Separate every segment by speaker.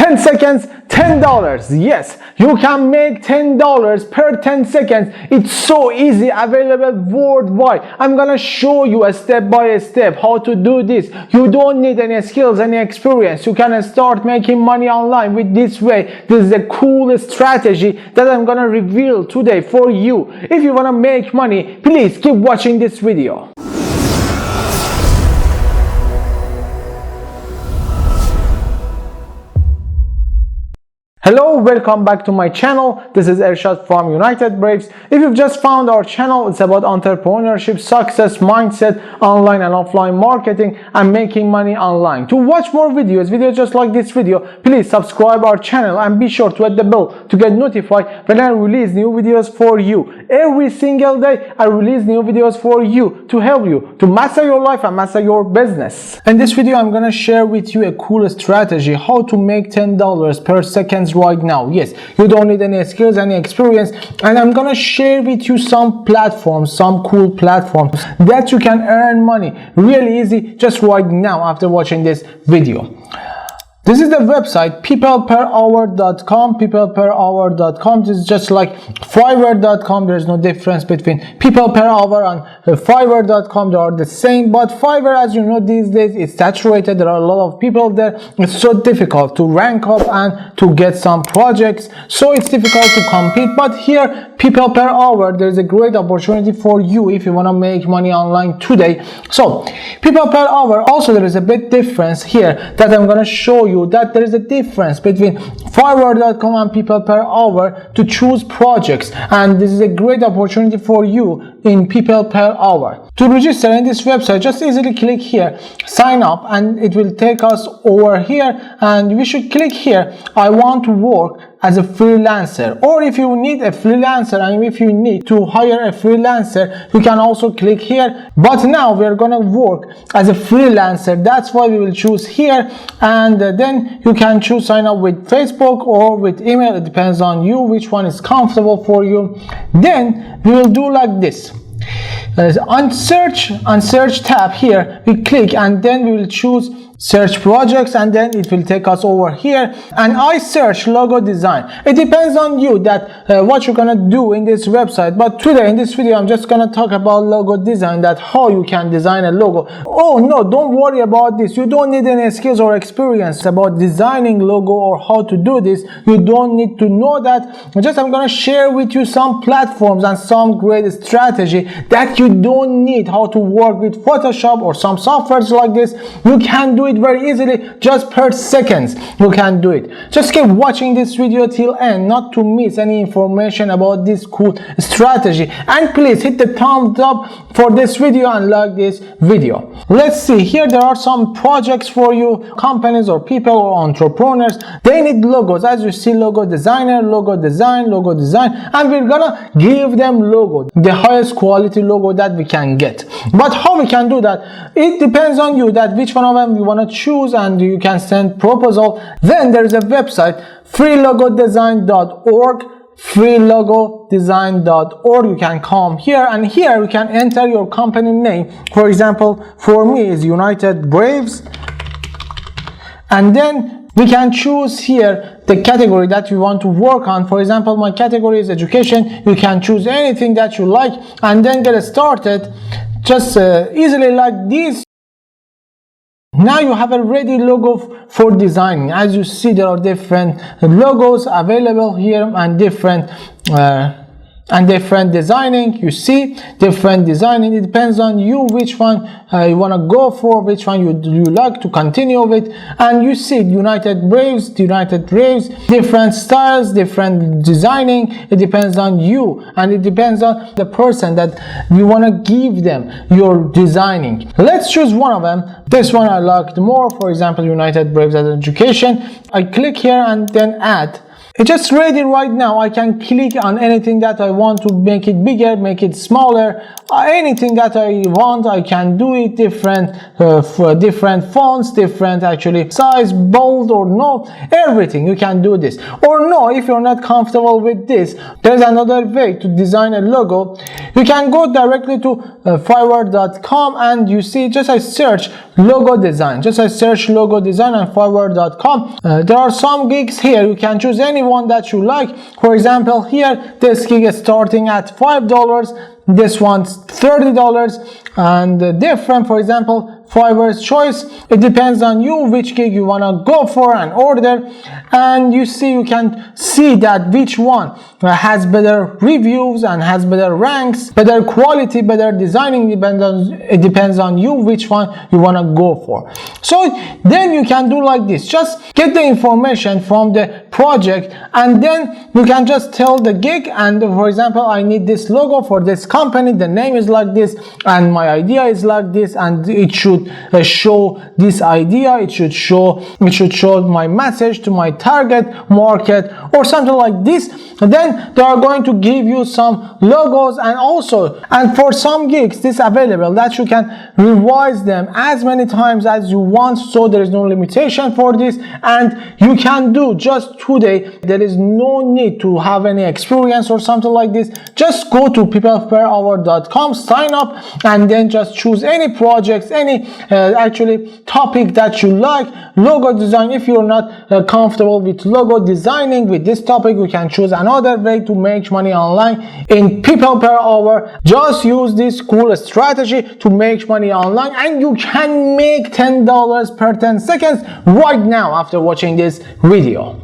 Speaker 1: 10 seconds, $10. Yes, you can make $10 per 10 seconds. It's so easy, available worldwide. I'm gonna show you a step by step how to do this. You don't need any skills, any experience. You can start making money online with this way. This is a cool strategy that I'm gonna reveal today for you. If you wanna make money, please keep watching this video. Hello, welcome back to my channel. This is Ershad from United Braves. If you've just found our channel, it's about entrepreneurship, success, mindset, online and offline marketing, and making money online. To watch more videos just like this video, please subscribe our channel and be sure to hit the bell to get notified when I release new videos for you. Every single day, I release new videos for you to help you to master your life and master your business. In this video, I'm gonna share with you a cool strategy how to make $10 per second right now. Yes, you don't need any skills, any experience, and I'm gonna share with you some platforms, some cool platforms that you can earn money really easy just right now after watching this video. This is the website peopleperhour.com. peopleperhour.com. This is just like Fiverr.com. There's no difference between people per hour and Fiverr.com. They are the same, but Fiverr, as you know, these days it's saturated. There are a lot of people there. It's so difficult to rank up and to get some projects, so it's difficult to compete. But here, people per hour, there's a great opportunity for you if you want to make money online today. So people per hour, also there is a bit difference here that I'm going to show you, that there is a difference between Fiverr.com and people per hour to choose projects, and this is a great opportunity for you in people per hour. To register in this website, just easily click here, sign up, and it will take us over here, and we should click here, I want to work as a freelancer. Or if you need a freelancer and if you need to hire a freelancer, you can also click here. But now we're gonna work as a freelancer, that's why we will choose here, and then you can choose sign up with Facebook or with email. It depends on you which one is comfortable for you. Then we will do like this. On search tab here, we click and then we will choose search projects, and then it will take us over here, and I search logo design. It depends on you that what you're gonna do in this website, but today in this video I'm just gonna talk about logo design, that how you can design a logo. Oh no, don't worry about this. You don't need any skills or experience about designing logo or how to do this. You don't need to know that. Just I'm gonna share with you some platforms and some great strategy that you don't need how to work with Photoshop or some softwares like this. You can do it very easily, just per seconds you can do it. Just keep watching this video till end not to miss any information about this cool strategy, and please hit the thumbs up for this video and like this video. Let's see, here there are some projects for you, companies or people or entrepreneurs. They need logos. As you see, logo designer, logo design, and we're gonna give them logo, the highest quality logo that we can get. But how we can do that, it depends on you that which one of them you want to choose, and you can send proposal. Then there's a website, freelogodesign.org, freelogodesign.org. You can come here, and here you can enter your company name. For example, for me is United Braves, and then we can choose here the category that you want to work on. For example, my category is education. You can choose anything that you like and then get started just easily like this. Now you have a ready logo for designing. As you see, there are different logos available here and different designing. You see, different designing. It depends on you which one you want to go for, which one you like to continue with. And you see United Braves, different styles, different designing. It depends on you, and it depends on the person that you want to give them your designing. Let's choose one of them. This one I liked more, for example, United Braves as education. I click here and then add. It's just ready right now. I can click on anything that I want to make it bigger, make it smaller, anything that I want. I can do it different for different fonts, different actually size, bold or no, everything. You can do this. Or no, if you're not comfortable with this, there's another way to design a logo. You can go directly to Fiverr.com and you see, just I search logo design. Just I search logo design on Fiverr.com. There are some gigs here. You can choose any one that you like. For example, here this gig is starting at $5. This one's $30 and different. For example, Fiverr's choice, it depends on you which gig you want to go for and order, and you see, you can see that which one has better reviews and has better ranks, better quality, better designing. It depends on you which one you want to go for. So then you can do like this, just get the information from the project and then you can just tell the gig, and for example, I need this logo for this company, the name is like this and my idea is like this, and it should show this idea, it should show my message to my target market or something like this. And then they are going to give you some logos, and for some gigs this available that you can revise them as many times as you want, so there is no limitation for this, and you can do just today. There is no need to have any experience or something like this. Just go to peopleperhour.com, sign up, and then just choose any projects, any actually topic that you like. Logo design, if you're not comfortable with logo designing with this topic, you can choose another way to make money online in people per hour. Just use this cool strategy to make money online, and you can make $10 per 10 seconds right now after watching this video.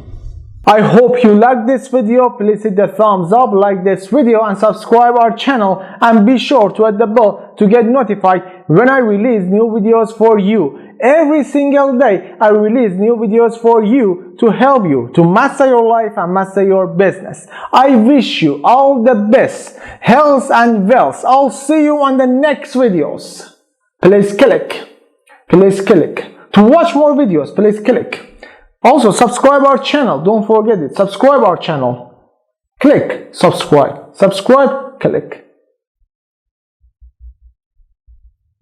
Speaker 1: I hope you liked this video. Please hit the thumbs up, like this video, and subscribe our channel, and be sure to hit the bell to get notified when I release new videos for you. Every single day I release new videos for you to help you to master your life and master your business. I wish you all the best, health and wealth. I'll see you on the next videos. Please click to watch more videos. Please click. Also subscribe our channel, don't forget it. Subscribe our channel. Click subscribe, click.